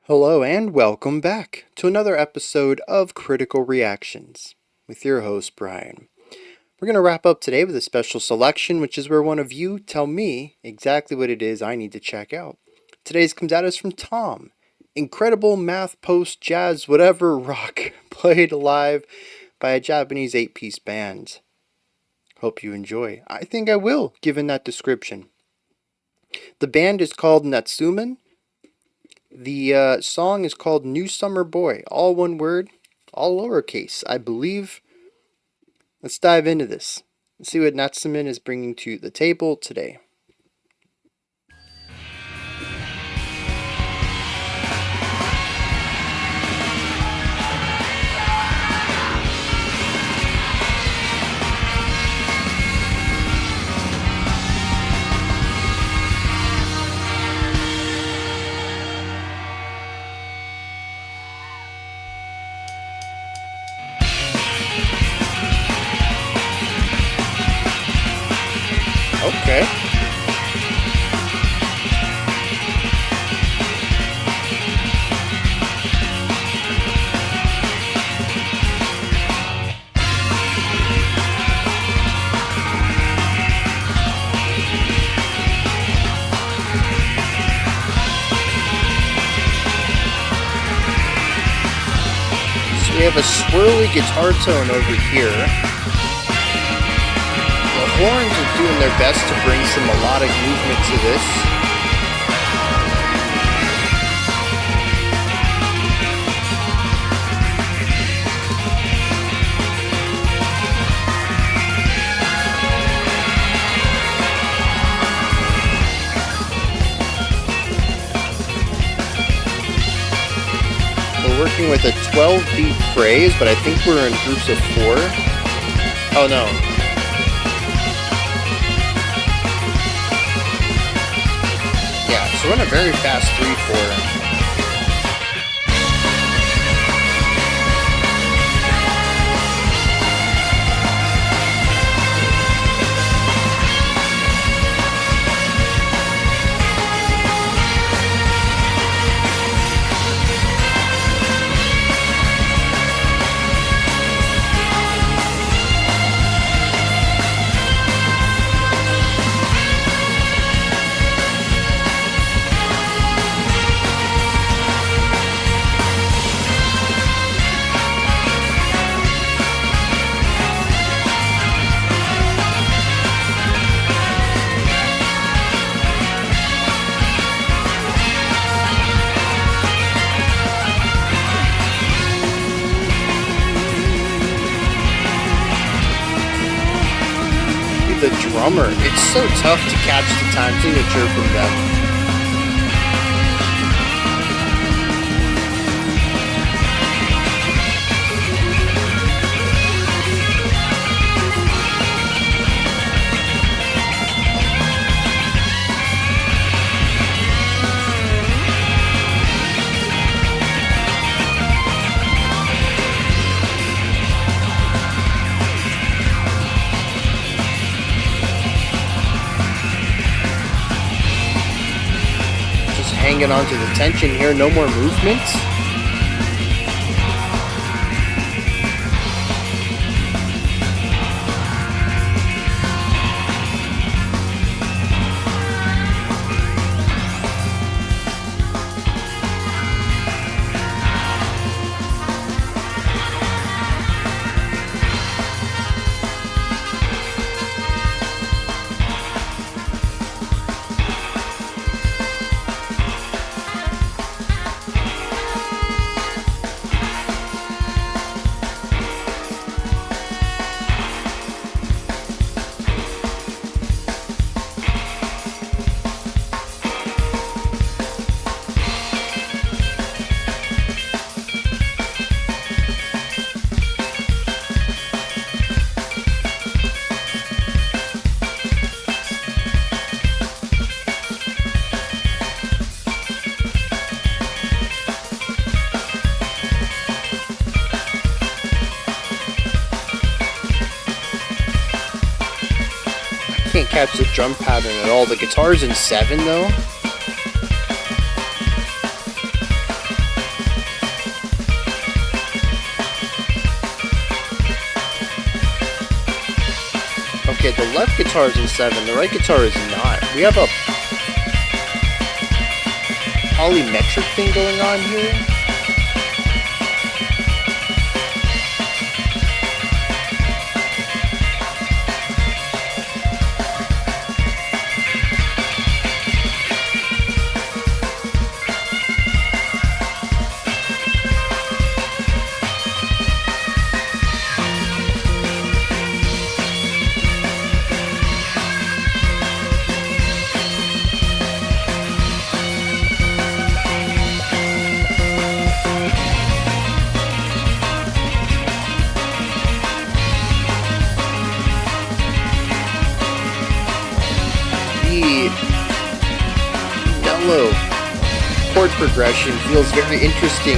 Hello and welcome back to another episode of Critical Reactions with your host Bryan. We're going to wrap up today with a special selection, which is where one of you tell me exactly what it is I need to check out. Today's comes at us from Tom. Incredible math post jazz whatever rock played live by a Japanese 8-piece band. Hope you enjoy. I think I will, given that description. The band is called Natsumen. The song is called Newsummerboy, all one word, all lowercase, I believe. Let's dive into this and see what Natsumen is bringing to the table today. Okay. So we have a swirly guitar tone over here. The horns are doing their best to bring some melodic movement to this. We're working with a 12-beat phrase, but I think we're in groups of 4. Oh no. So we're in a very fast 3/4. The drummer, it's so tough to catch the time signature from them. Hanging on to the tension here, no more movements. Can't catch the drum pattern at all. The guitar's in 7 though. Okay, the left guitar is in 7, the right guitar is not. We have a polymetric thing going on here. The mellow chord progression feels very interesting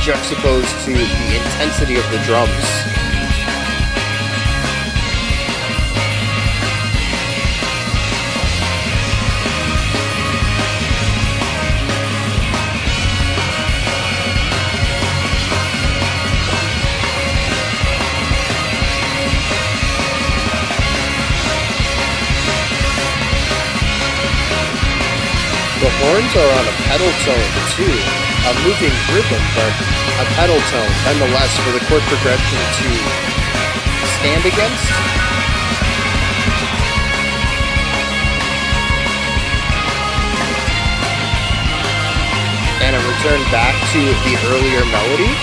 juxtaposed to the intensity of the drums. The horns are on a pedal tone too, a moving rhythm, but a pedal tone nonetheless for the chord progression to stand against. And a return back to the earlier melody.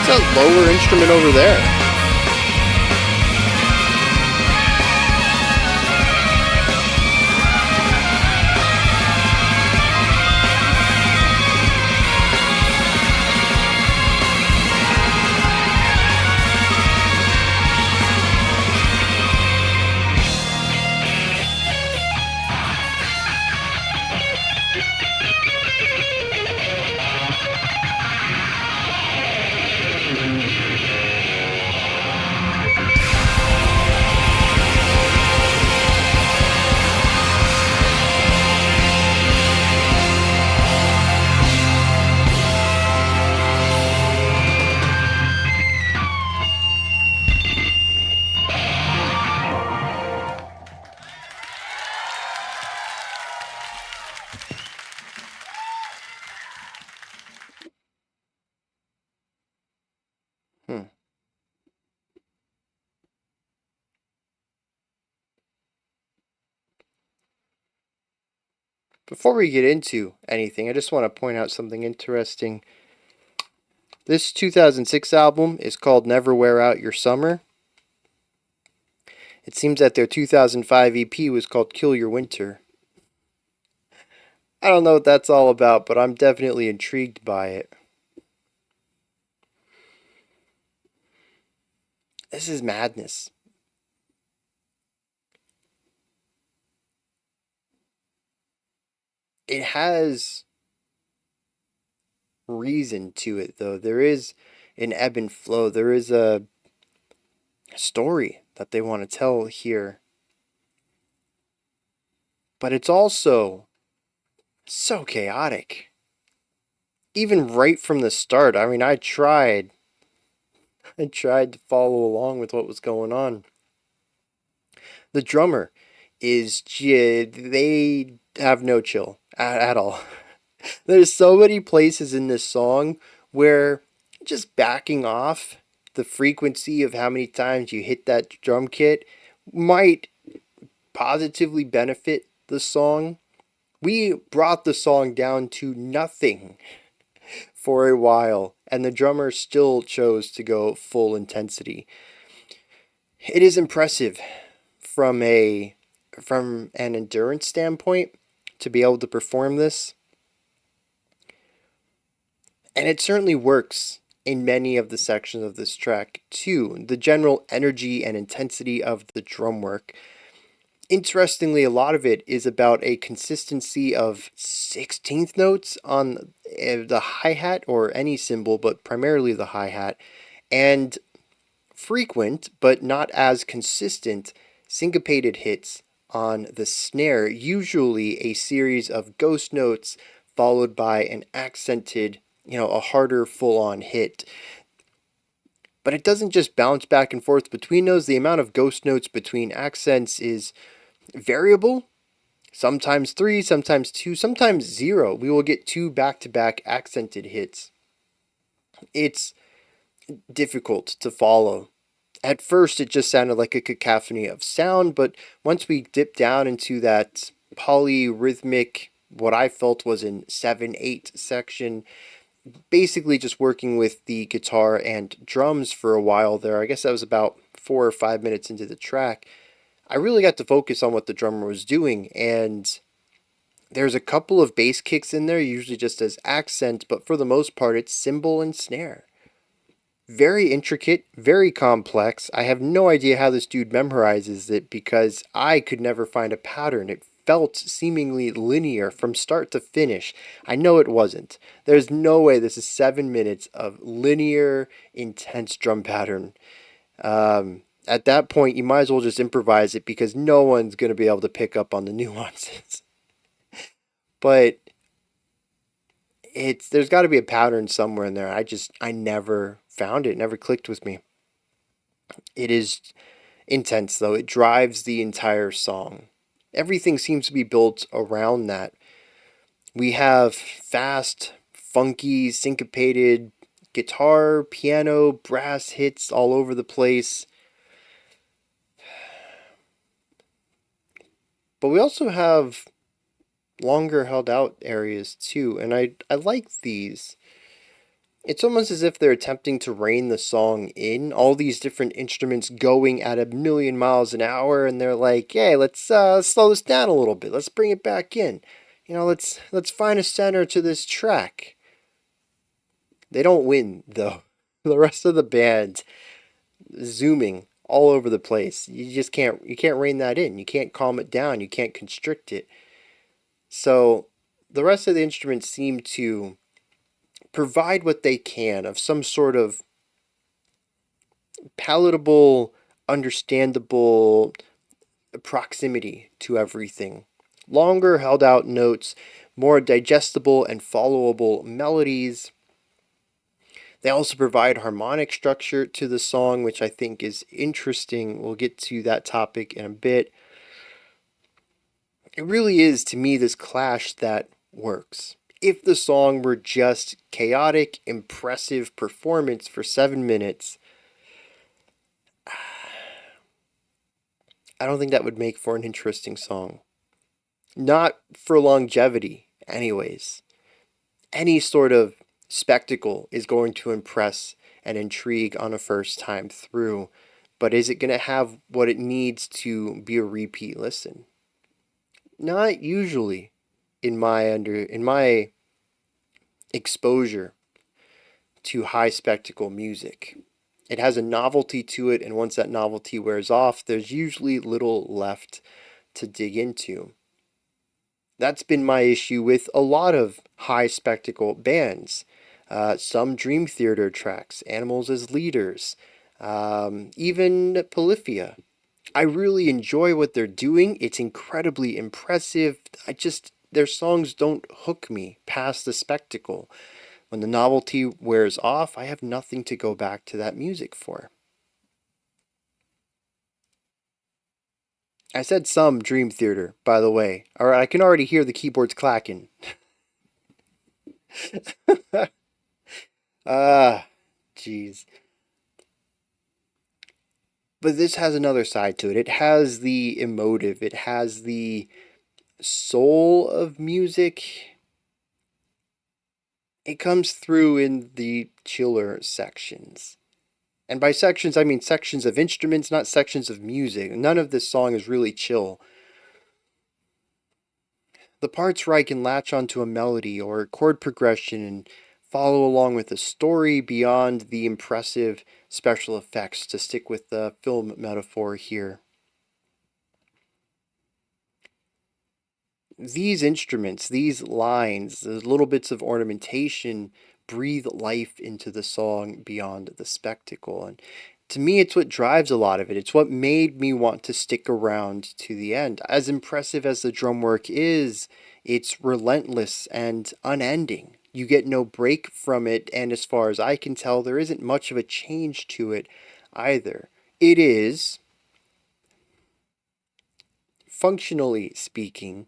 What's that lower instrument over there? Hmm. Before we get into anything, I just want to point out something interesting. This 2006 album is called Never Wear Out Your Summer. It seems that their 2005 EP was called Kill Your Winter. I don't know what that's all about, but I'm definitely intrigued by it. This is madness. It has reason to it, though. There is an ebb and flow. There is a story that they want to tell here. But it's also so chaotic. Even right from the start. I mean, I tried to follow along with what was going on. The drummer they have no chill at all. There's so many places in this song where just backing off the frequency of how many times you hit that drum kit might positively benefit the song. We brought the song down to nothing for a while, and the drummer still chose to go full intensity. It is impressive from an endurance standpoint to be able to perform this. And it certainly works in many of the sections of this track, too. The general energy and intensity of the drum work. Interestingly, a lot of it is about a consistency of 16th notes on the hi-hat or any cymbal, but primarily the hi-hat, and frequent, but not as consistent, syncopated hits on the snare, usually a series of ghost notes followed by an accented, a harder full-on hit. But it doesn't just bounce back and forth between those. The amount of ghost notes between accents is variable. Sometimes 3, sometimes 2, sometimes 0. We will get 2 back-to-back accented hits. It's difficult to follow. At first, it just sounded like a cacophony of sound, but once we dip down into that polyrhythmic, what I felt was in 7/8 section, basically just working with the guitar and drums for a while there, I guess that was about 4 or 5 minutes into the track, I really got to focus on what the drummer was doing, and there's a couple of bass kicks in there, usually just as accent, but for the most part, it's cymbal and snare. Very intricate, very complex. I have no idea how this dude memorizes it because I could never find a pattern. It felt seemingly linear from start to finish. I know it wasn't. There's no way this is 7 minutes of linear, intense drum pattern. At that point, you might as well just improvise it because no one's going to be able to pick up on the nuances. But there's got to be a pattern somewhere in there. I never found it. Never clicked with me. It is intense though. It drives the entire song. Everything seems to be built around that. We have fast, funky, syncopated guitar, piano, brass hits all over the place. But we also have longer held out areas too, and I like these. It's almost as if they're attempting to rein the song in, all these different instruments going at 1,000,000 miles an hour, and they're like, hey, let's slow this down a little bit, let's bring it back in. Let's find a center to this track. They don't win though. The rest of the band zooming all over the place. You can't rein that in. You can't calm it down. You can't constrict it. So the rest of the instruments seem to provide what they can of some sort of palatable, understandable proximity to everything. Longer held out notes, more digestible and followable melodies. They also provide harmonic structure to the song, which I think is interesting. We'll get to that topic in a bit. It really is, to me, this clash that works. If the song were just chaotic, impressive performance for 7 minutes, I don't think that would make for an interesting song. Not for longevity, anyways. Any sort of spectacle is going to impress and intrigue on a first time through, but is it going to have what it needs to be a repeat listen? Not usually in my exposure to high spectacle music. It has a novelty to it, and once that novelty wears off, there's usually little left to dig into. That's been my issue with a lot of high spectacle bands. Some Dream Theater tracks, Animals as Leaders, even Polyphia. I really enjoy what they're doing. It's incredibly impressive. Their songs don't hook me past the spectacle. When the novelty wears off, I have nothing to go back to that music for. I said some Dream Theater, by the way. Alright, I can already hear the keyboards clacking. Ah, jeez. But this has another side to it. It has the emotive, it has the soul of music. It comes through in the chiller sections. And by sections, I mean sections of instruments, not sections of music. None of this song is really chill. The parts where I can latch onto a melody or a chord progression and follow along with the story beyond the impressive special effects, to stick with the film metaphor here. These instruments, these lines, the little bits of ornamentation breathe life into the song beyond the spectacle. And to me, it's what drives a lot of it. It's what made me want to stick around to the end. As impressive as the drum work is, it's relentless and unending. You get no break from it, and as far as I can tell, there isn't much of a change to it either. It is, functionally speaking,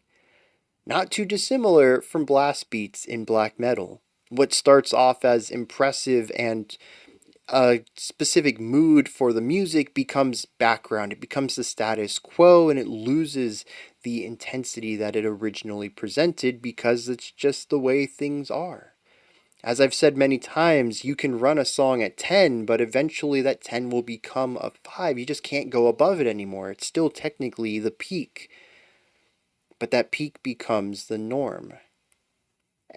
not too dissimilar from blast beats in black metal. What starts off as impressive and a specific mood for the music becomes background, it becomes the status quo, and it loses the intensity that it originally presented because it's just the way things are. As I've said many times, you can run a song at 10, but eventually that 10 will become a 5. You just can't go above it anymore. It's still technically the peak, but that peak becomes the norm.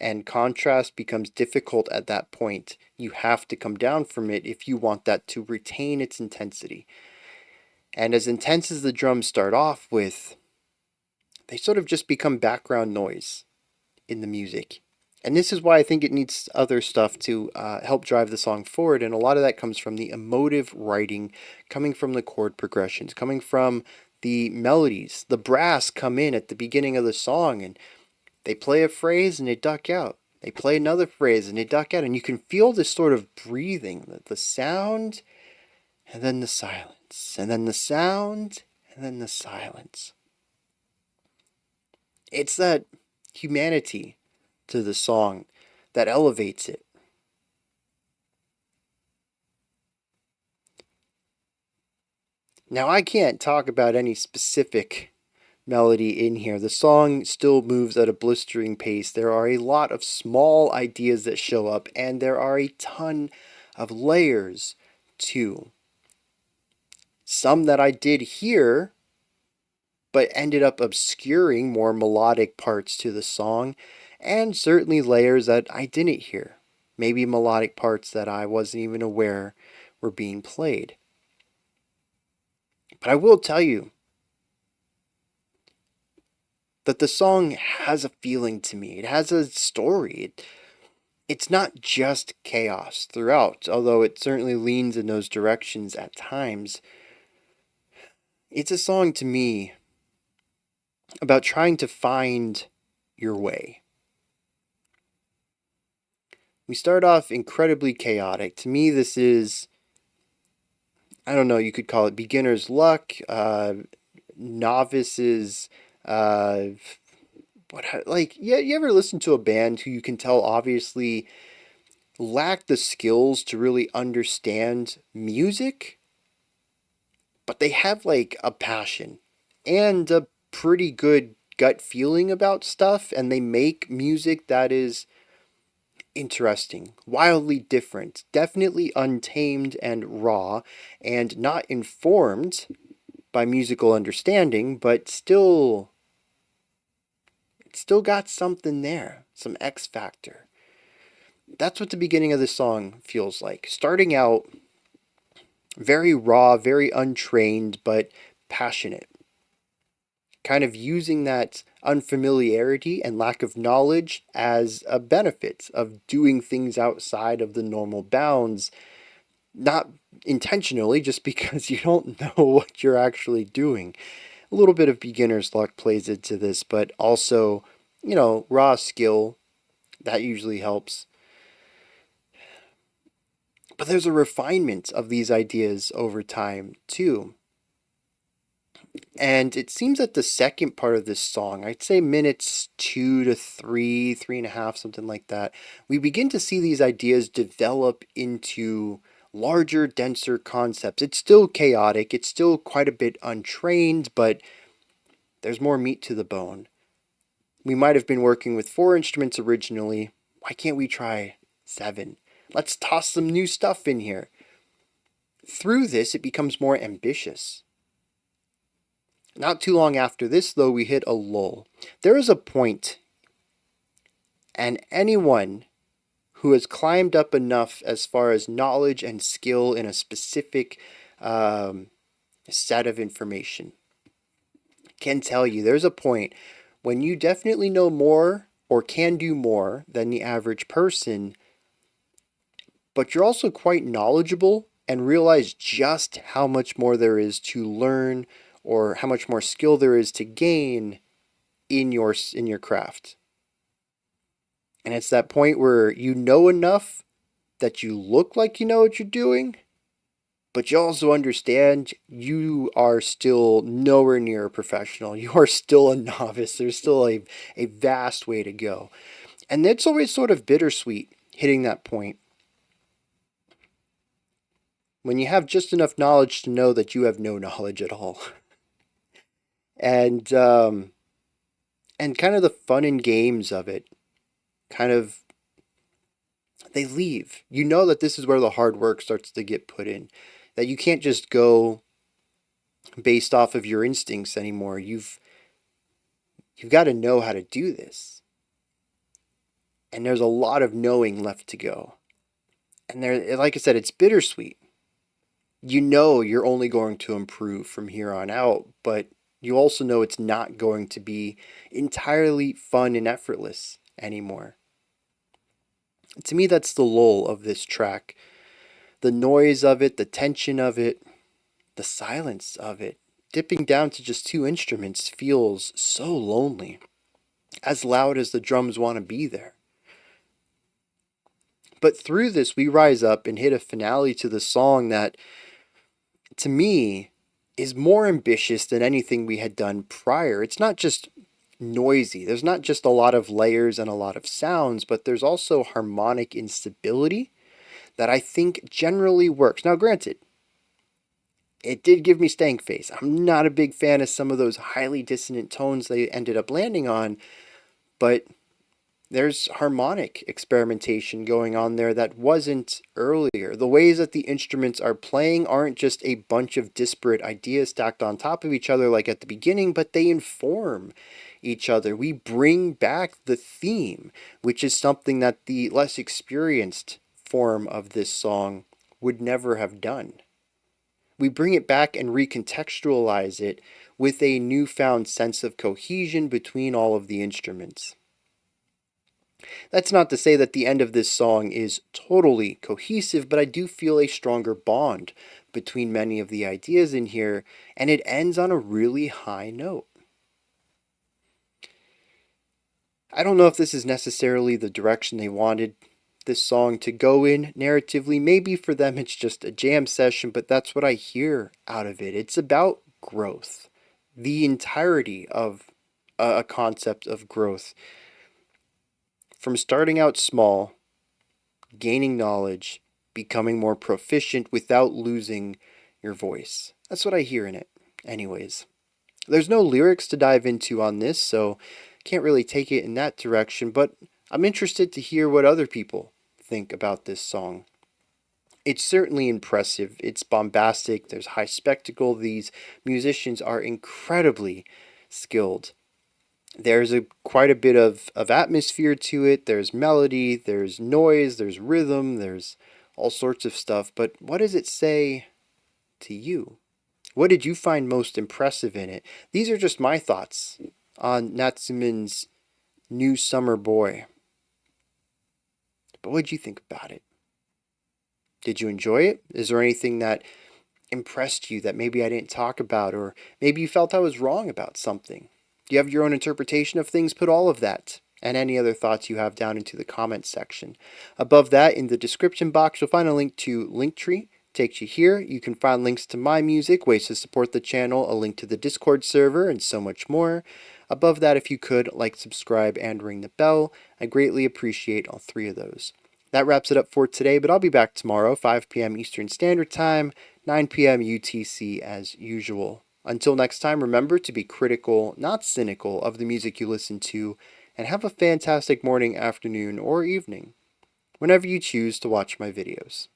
And contrast becomes difficult at that point. You have to come down from it if you want that to retain its intensity. And as intense as the drums start off with, they sort of just become background noise in the music. And this is why I think it needs other stuff to help drive the song forward. And a lot of that comes from the emotive writing, coming from the chord progressions, coming from the melodies. The brass come in at the beginning of the song and they play a phrase and they duck out. They play another phrase and they duck out. And you can feel this sort of breathing, the sound and then the silence, and then the sound and then the silence. It's that humanity to the song that elevates it. Now, I can't talk about any specific melody in here. The song still moves at a blistering pace. There are a lot of small ideas that show up, and there are a ton of layers too. Some that I did hear, but ended up obscuring more melodic parts to the song, and certainly layers that I didn't hear. Maybe melodic parts that I wasn't even aware were being played. But I will tell you that the song has a feeling to me. It has a story. It's not just chaos throughout, although it certainly leans in those directions at times. It's a song to me about trying to find your way. We start off incredibly chaotic. To me, this is, I don't know, you could call it beginner's luck, novices, you ever listen to a band who you can tell obviously lack the skills to really understand music, but they have like a passion and a pretty good gut feeling about stuff, and they make music that is interesting, wildly different, definitely untamed and raw, and not informed by musical understanding, but still, it's still got something there, some X factor. That's what the beginning of the song feels like. Starting out very raw, very untrained, but passionate. Kind of using that unfamiliarity and lack of knowledge as a benefit of doing things outside of the normal bounds, not intentionally, just because you don't know what you're actually doing. A little bit of beginner's luck plays into this, but also, raw skill, that usually helps. But there's a refinement of these ideas over time, too. And it seems that the second part of this song, I'd say minutes 2 to 3, 3.5, something like that, we begin to see these ideas develop into larger, denser concepts. It's still chaotic, it's still quite a bit untrained, but there's more meat to the bone. We might have been working with 4 instruments originally. Why can't we try 7? Let's toss some new stuff in here. Through this, it becomes more ambitious. Not too long after this, though, we hit a lull. There is a point, and anyone who has climbed up enough as far as knowledge and skill in a specific um, set of information can tell you there's a point when you definitely know more or can do more than the average person, but you're also quite knowledgeable and realize just how much more there is to learn or how much more skill there is to gain in your craft. And it's that point where you know enough that you look like you know what you're doing, but you also understand you are still nowhere near a professional. You are still a novice. There's still a vast way to go. And it's always sort of bittersweet hitting that point when you have just enough knowledge to know that you have no knowledge at all. And and kind of the fun and games of it, kind of they leave. You know that this is where the hard work starts to get put in. That you can't just go based off of your instincts anymore. You've got to know how to do this. And there's a lot of knowing left to go. And there, like I said, it's bittersweet. You know you're only going to improve from here on out, but you also know it's not going to be entirely fun and effortless anymore. To me, that's the lull of this track. The noise of it, the tension of it, the silence of it. Dipping down to just two instruments feels so lonely, as loud as the drums want to be there. But through this, we rise up and hit a finale to the song that, to me, is more ambitious than anything we had done prior. It's not just noisy, there's not just a lot of layers and a lot of sounds, but there's also harmonic instability that I think generally works. Now, granted, it did give me stank face. I'm not a big fan of some of those highly dissonant tones they ended up landing on, but there's harmonic experimentation going on there that wasn't earlier. The ways that the instruments are playing aren't just a bunch of disparate ideas stacked on top of each other like at the beginning, but they inform each other. We bring back the theme, which is something that the less experienced form of this song would never have done. We bring it back and recontextualize it with a newfound sense of cohesion between all of the instruments. That's not to say that the end of this song is totally cohesive, but I do feel a stronger bond between many of the ideas in here, and it ends on a really high note. I don't know if this is necessarily the direction they wanted this song to go in narratively. Maybe for them it's just a jam session, but that's what I hear out of it. It's about growth, the entirety of a concept of growth. From starting out small, gaining knowledge, becoming more proficient without losing your voice. That's what I hear in it, anyways. There's no lyrics to dive into on this, so can't really take it in that direction, but I'm interested to hear what other people think about this song. It's certainly impressive. It's bombastic. There's high spectacle. These musicians are incredibly skilled. There's quite a bit of atmosphere to it. There's melody, there's noise, there's rhythm, there's all sorts of stuff. But what does it say to you? What did you find most impressive in it? These are just my thoughts on Natsumen's Newsummerboy. But what did you think about it? Did you enjoy it? Is there anything that impressed you that maybe I didn't talk about, or maybe you felt I was wrong about something? Do you have your own interpretation of things? Put all of that and any other thoughts you have down into the comments section. Above that, in the description box, you'll find a link to Linktree. Takes you here. You can find links to my music, ways to support the channel, a link to the Discord server, and so much more. Above that, if you could, like, subscribe, and ring the bell. I greatly appreciate all three of those. That wraps it up for today, but I'll be back tomorrow, 5 p.m. Eastern Standard Time, 9 p.m. UTC as usual. Until next time, remember to be critical, not cynical, of the music you listen to, and have a fantastic morning, afternoon, or evening, whenever you choose to watch my videos.